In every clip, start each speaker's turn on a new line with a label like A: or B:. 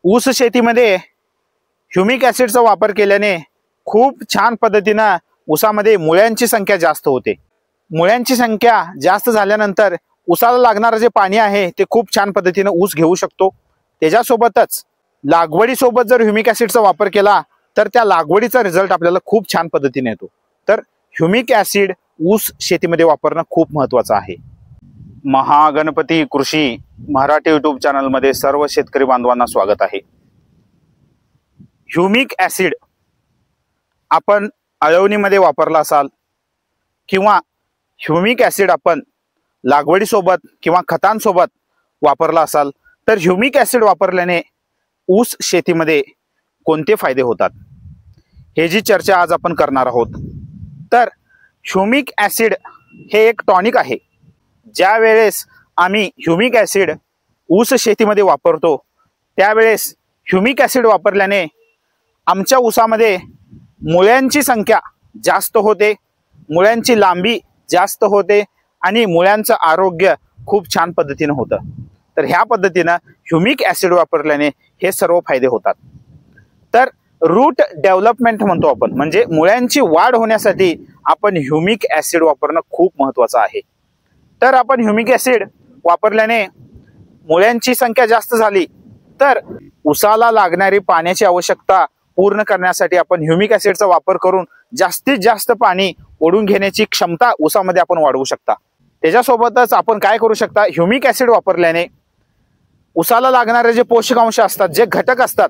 A: ऊस शेतीमध्ये ह्युमिक ॲसिडचा वापर केल्याने खूप छान पद्धतीने ऊसामध्ये मुळ्यांची संख्या जास्त होते। मुळ्यांची संख्या जास्त झाल्यानंतर ऊसाला लागणारे जे पाणी आहे ते खूप छान पद्धतीने ऊस घेऊ शकतो। त्याच्यासोबतच लागवडीसोबत जर ह्युमिक ॲसिडचा वापर केला तर त्या लागवडीचा रिझल्ट आपल्याला खूप छान पद्धतीने येतो। तर ह्युमिक ॲसिड ऊस शेतीमध्ये वापरणं खूप महत्त्वाचं आहे। महागणपती कृषी मराठी यूट्यूब चॅनल मध्ये सर्व शेतकरी बांधवांना स्वागत आहे। ह्युमिक ॲसिड आपण अळवणीमध्ये वापरला असाल किंवा ह्युमिक ॲसिड आपण लागवडीसोबत किंवा खतांसोबत वापरला असाल तर ह्युमिक ॲसिड वापरल्याने ऊस शेतीमध्ये कोणते फायदे होतात हे जी चर्चा आज आपण करणार आहोत। तर ह्युमिक ॲसिड हे एक टॉनिक आहे। ज्या वेळेस आम्ही ह्युमिक ॲसिड ऊस शेतीमध्ये वापरतो त्यावेळेस ह्युमिक ॲसिड वापरल्याने आमच्या ऊसामध्ये मुळ्यांची संख्या जास्त होते, मुळ्यांची लांबी जास्त होते आणि मुळ्यांचं आरोग्य खूप छान पद्धतीने होतं। तर ह्या पद्धतीने ह्युमिक ॲसिड वापरल्याने हे सर्व फायदे होतात। तर रूट डेव्हलपमेंट म्हणतो आपण, म्हणजे मुळ्यांची वाढ होण्यासाठी आपण ह्युमिक ॲसिड वापरणं खूप महत्त्वाचं आहे। तर आपण ह्युमिक ॲसिड वापरल्याने मुळ्यांची संख्या जास्त झाली तर ऊसाला लागणारी पाण्याची आवश्यकता पूर्ण करण्यासाठी आपण ह्युमिक ॲसिडचा वापर करून जास्तीत जास्त पाणी ओढून घेण्याची क्षमता ऊसामध्ये आपण वाढवू शकता। त्याच्यासोबतच आपण काय करू शकता, ह्युमिक ॲसिड वापरल्याने ऊसाला लागणारे जे पोषकांश असतात, जे घटक असतात,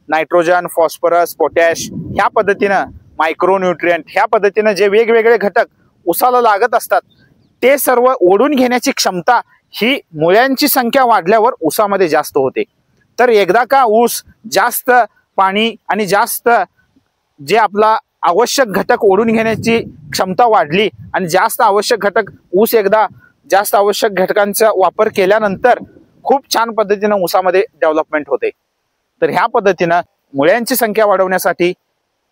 A: नायट्रोजन, फॉस्फरस, पोटॅश, ह्या पद्धतीने मायक्रोन्यूट्रिएंट, ह्या पद्धतीने जे वेगवेगळे घटक ऊसाला लागत असतात ते सर्व ओढून घेण्याची क्षमता ही मुळ्यांची संख्या वाढल्यावर ऊसामध्ये जास्त होते। तर एकदा का ऊस जास्त पाणी आणि जास्त जे आपला आवश्यक घटक ओढून घेण्याची क्षमता वाढली आणि जास्त आवश्यक घटक ऊस एकदा जास्त आवश्यक घटकांचा वापर केल्यानंतर खूप छान पद्धतीने ऊसामध्ये डेव्हलपमेंट होते। तर ह्या पद्धतीने मुळ्यांची संख्या वाढवण्यासाठी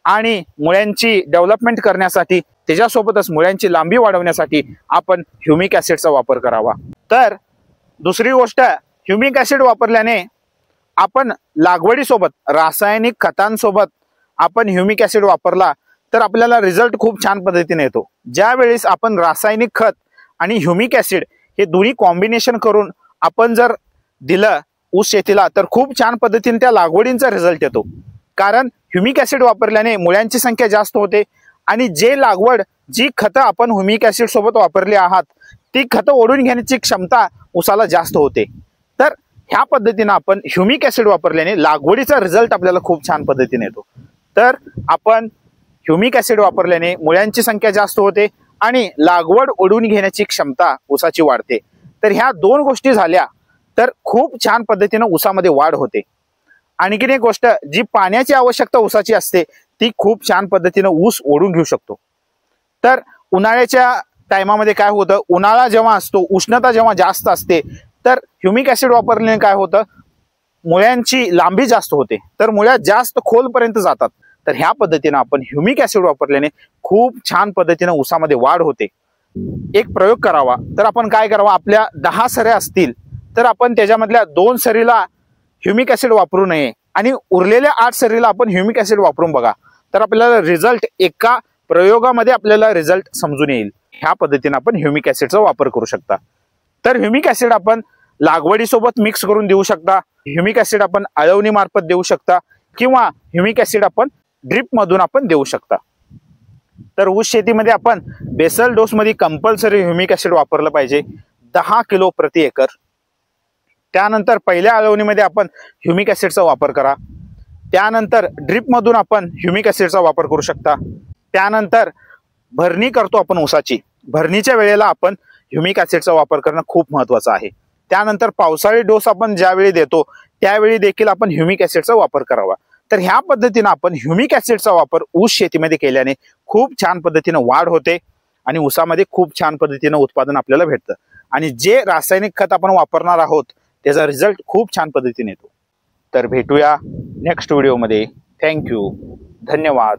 A: आणि मुळ्यांची डेव्हलपमेंट करण्यासाठी त्याच्यासोबतच मुळ्यांची लांबी वाढवण्यासाठी आपण ह्युमिक ॲसिडचा वापर करावा। तर दुसरी गोष्ट, ह्युमिक ॲसिड वापरल्याने आपण लागवडीसोबत रासायनिक खतांसोबत आपण ह्युमिक ॲसिड वापरला तर आपल्याला रिझल्ट खूप छान पद्धतीने येतो। ज्या वेळेस आपण रासायनिक खत आणि ह्युमिक ॲसिड हे दोन्ही कॉम्बिनेशन करून आपण जर दिलं ऊस शेतीला तर खूप छान पद्धतीने त्या लागवडींचा रिझल्ट येतो। कारण ह्युमिक ॲसिड वापरल्याने मुळ्यांची संख्या जास्त होते आणि जी खतं आपण ह्युमिक ॲसिड सोबत वापरली आहात ती खतं ओढून घेण्याची क्षमता ऊसाला जास्त होते। तर ह्या पद्धतीने आपण ह्युमिक ॲसिड वापरल्याने लागवडीचा रिझल्ट आपल्याला खूप छान पद्धतीने येतो। तर आपण ह्युमिक ॲसिड वापरल्याने मुळ्यांची संख्या जास्त होते आणि लागवड ओढून घेण्याची क्षमता ऊसाची वाढते। तर ह्या दोन गोष्टी झाल्या तर खूप छान पद्धतीने ऊसामध्ये वाढ होते। आणखीन एक गोष्ट, जी पाण्याची आवश्यकता ऊसाची असते ती खूप छान पद्धतीने ऊस ओढून घेऊ शकतो। तर उन्हाळ्याच्या टायमामध्ये काय होतं, उन्हाळा जेव्हा असतो, उष्णता जेव्हा जास्त असते तर ह्युमिक ॲसिड वापरल्याने काय होतं, मुळ्यांची लांबी जास्त होते, तर मुळ्या जास्त खोलपर्यंत जातात। तर ह्या पद्धतीने आपण ह्युमिक ॲसिड वापरल्याने खूप छान पद्धतीने ऊसामध्ये वाढ होते। एक प्रयोग करावा, तर आपण काय करावा, आपल्या 10 सऱ्या असतील तर आपण त्याच्यामधल्या 2 सरीला ह्युमिक ॲसिड वापरू नये आणि उरलेल्या 8 सरीला आपण ह्युमिक ॲसिड वापरून बघा, तर आपल्याला रिझल्ट एका प्रयोगामध्ये आपल्याला रिझल्ट समजून येईल। ह्या पद्धतीने आपण ह्युमिक ॲसिडचा वापर करू शकता। तर ह्युमिक ॲसिड आपण लागवडीसोबत मिक्स करून देऊ शकता, ह्युमिक ॲसिड आपण अळवणी मार्फत देऊ शकता किंवा ह्युमिक ॲसिड आपण ड्रिप मधून आपण देऊ शकता। तर ऊस शेतीमध्ये आपण बेसल डोस मध्ये कंपल्सरी ह्युमिक ॲसिड वापरलं पाहिजे, 10 किलो प्रति एकर। त्यानंतर पहिल्या अळवणीमध्ये आपण ह्युमिक ॲसिडचा वापर करा, त्यानंतर ड्रिप मधून आपण ह्युमिक ॲसिडचा वापर करू शकता। त्यानंतर भरणी करतो आपण ऊसाची, भरणीच्या वेळेला आपण ह्युमिक ॲसिडचा वापर करणं खूप महत्त्वाचं आहे। त्यानंतर पावसाळी डोस आपण ज्यावेळी देतो त्यावेळी देखील आपण ह्युमिक ॲसिडचा वापर करावा। तर ह्या पद्धतीने आपण ह्युमिक ॲसिडचा वापर ऊस शेतीमध्ये केल्याने खूप छान पद्धतीने वाढ होते आणि ऊसामध्ये खूप छान पद्धतीने उत्पादन आपल्याला भेटतं आणि जे रासायनिक खत आपण वापरणार आहोत त्याचा रिझल्ट खूप छान पद्धतीने येतो। तर भेटूया नेक्स्ट व्हिडिओमध्ये। थँक्यू, धन्यवाद।